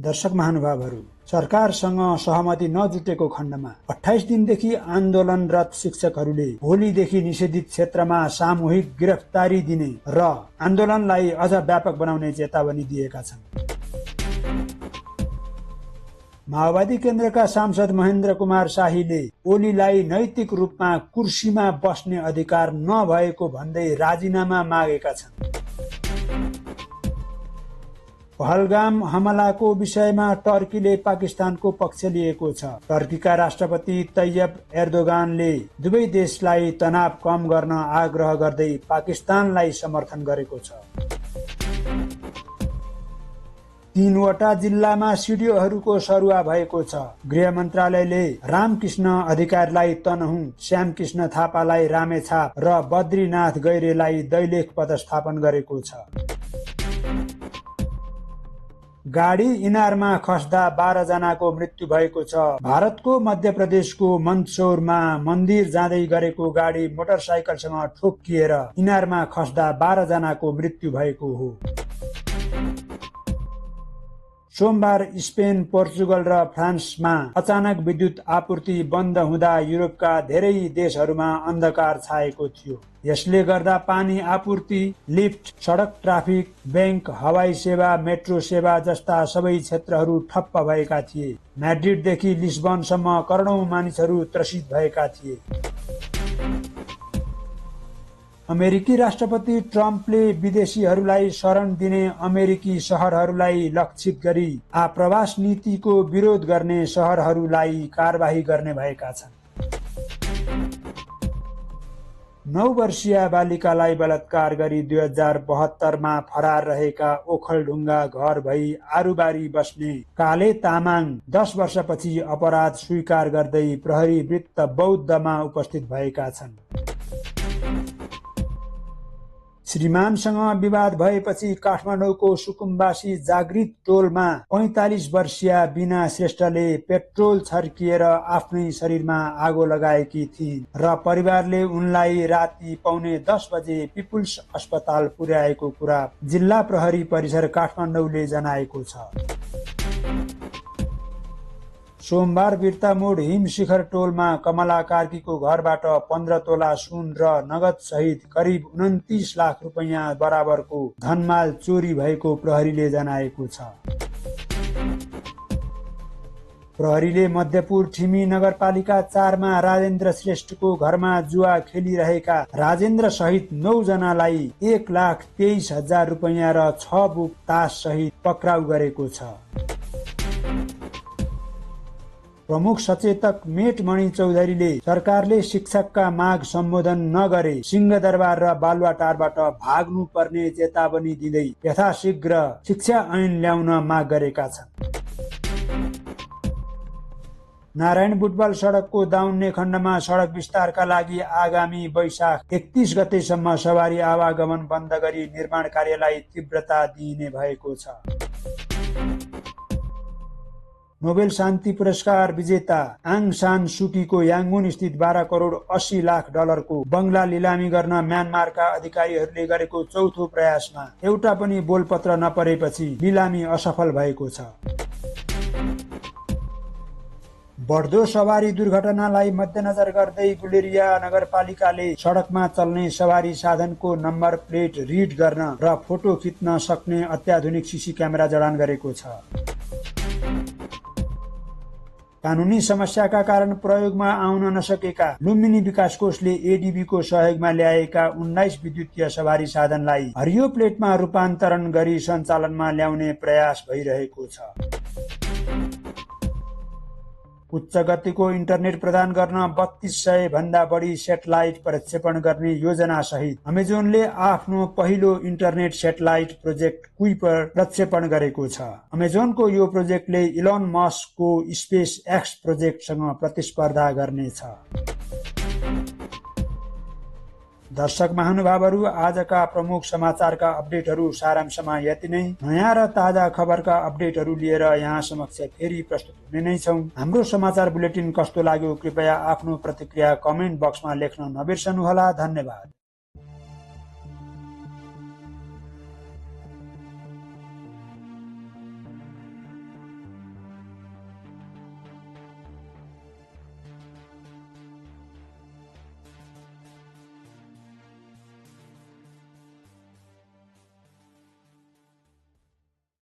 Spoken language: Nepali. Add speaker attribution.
Speaker 1: दर्शक महानुभावहरू, सरकारसँग सहमति नजुटेको खण्डमा 28 दिनदेखि आन्दोलनरत शिक्षकहरूले भोलिदेखि निषेधित क्षेत्रमा सामूहिक गिरफ्तारी दिने र आन्दोलनलाई अझ व्यापक बनाउने चेतावनी दिएका छन्। माओवादी केन्द्रका सांसद महेन्द्र कुमार शाहीले ओलीलाई नैतिक रूपमा कुर्सीमा बस्ने अधिकार नभएको भन्दै राजीनामा मागेका छन्। पहलगाम हमलाको विषयमा टर्कीले पाकिस्तानको पक्ष लिएको छ। टर्कीका राष्ट्रपति तैयब एर्दोगानले दुवै देशलाई तनाव कम गर्न आग्रह गर्दै पाकिस्तानलाई समर्थन गरेको छ। 3वटा जिल्लामा सिडिओहरूको सरुवा भएको छ। गृह मन्त्रालयले रामकृष्ण अधिकारीलाई तनहुँ, श्यामकृष्ण थापालाई रामेछाप र बद्रीनाथ गैरेलाई दैलेख पदस्थापन गरेको छ। गाडी इनारमा खस्दा 12 जनाको मृत्यु भएको छ। भारतको मध्य प्रदेशको मन्दसौरमा मन्दिर जाँदै गरेको गाडी मोटरसाइकलसँग ठोक्किएर इनारमा खस्दा 12 जनाको मृत्यु भएको हो। सोमबार स्पेन, पोर्चुगल र फ्रान्समा अचानक विद्युत आपूर्ति बन्द हुँदा युरोपका धेरै देशहरूमा अन्धकार छाएको थियो। यसले गर्दा पानी आपूर्ति, लिफ्ट, सडक ट्राफिक, बैंक, हवाई सेवा, मेट्रो सेवा जस्ता सबै क्षेत्रहरू ठप्प भएका थिए। म्याड्रिडदेखि लिस्बनसम्म करोडौं मानिसहरू त्रसित भएका थिए। अमेरिकी राष्ट्रपति ट्रम्पले विदेशीहरूलाई शरण दिने अमेरिकी शहरहरूलाई लक्षित गरी आप्रवास नीतिको विरोध गर्ने शहरहरूलाई कारबाही गर्ने भएका छन्। 9 वर्षीय बालिकालाई बलात्कार गरी 2072 मा फरार रहेका ओखलढुङ्गा घर भई आरुबारी बस्ने काले तामाङ 10 वर्षपछि अपराध स्वीकार गर्दै प्रहरी वृत्त बौद्धमा उपस्थित भएका छन्। श्रीमानसँग विवाद भएपछि काठमाडौँको सुकुम्बासी जागृत टोलमा 45 वर्षीय बिना श्रेष्ठले पेट्रोल छर्किएर आफ्नै शरीरमा आगो लगाएकी थिइन् र परिवारले उनलाई राति 9:45 बजे पिपुल्स अस्पताल पुर्याएको कुरा जिल्ला प्रहरी परिसर काठमाडौँले जनाएको छ। सोमबार बिर्तामोड हिम शिखर टोलमा कमला कार्कीको घरबाट 15 तोला सुन र नगद सहित करिब 29 लाख रुपैयाँ बराबरको धनमाल चोरी भएको प्रहरीले जनाएको छ। प्रहरीले मध्यपुर ठिमी नगरपालिका 4 मा राजेन्द्र श्रेष्ठको घरमा जुवा खेलिरहेका राजेन्द्र सहित 9 जनालाई 1,23,000 रुपैयाँ र 6 बुक तास सहित पक्राउ गरेको छ। प्रमुख सचेतक मेटमणि चौधरीले सरकारले शिक्षकका माग सम्बोधन नगरे सिंहदरबार र बालुवाटारबाट भाग्नु पर्ने चेतावनी दिँदै यथाशीघ्र शिक्षा ऐन ल्याउन माग गरेका छन्। नारायण बुटवल सडकको दाउन्ने खण्डमा सडक विस्तारका लागि आगामी वैशाख 31 गतेसम्म सवारी आवागमन बन्द गरी निर्माण कार्यलाई तीव्रता दिइने भएको छ। नोबेल शान्ति पुरस्कार विजेता आङ सान सुकीको याङ्गुन स्थित 12 करोड 80 लाख डलरको बंगला लिलामी गर्न म्यानमारका अधिकारीहरूले गरेको चौथो प्रयासमा एउटा पनि बोलपत्र नपरेपछि लिलामी असफल भएको छ। बढ्दो सवारी दुर्घटनालाई मध्यनजर गर्दै गुलेरिया नगरपालिकाले सडकमा चल्ने सवारी साधनको नम्बर प्लेट रिड गर्न र फोटो खिच्न सक्ने अत्याधुनिक सीसी क्यामेरा जडान गरेको छ। कानूनी समस्याका कारण प्रयोगमा आउन नसकेका लुम्बिनी विकास कोषले एडीबीको सहयोगमा ल्याएका 19 विद्युतीय सवारी साधनलाई हरियो प्लेटमा रूपान्तरण गरी सञ्चालनमा ल्याउने प्रयास भइरहेको छ। उच्च गतिको इन्टरनेट प्रदान गर्न 3200 भन्दा बढी सेटेलाइट प्रक्षेपण गर्ने योजना सहित अमेजोनले आफ्नो पहिलो इन्टरनेट सेटेलाइट प्रोजेक्ट कुइपर प्रक्षेपण गरेको छ। अमेजोनको यो प्रोजेक्टले इलोन मस्कको स्पेस एक्स प्रोजेक्टसँग प्रतिस्पर्धा गर्नेछ। दर्शक महानुभावहरू, आजका प्रमुख समाचारका अपडेटहरू सारांशमा यति नै। नयाँ र ताजा खबरका अपडेटहरू लिएर यहाँ समक्ष फेरि प्रस्तुत हुने नै छौं। हाम्रो समाचार बुलेटिन कस्तो लाग्यो कृपया आफ्नो प्रतिक्रिया कमेन्ट बक्समा लेख्न नबिर्सनुहोला। धन्यवाद।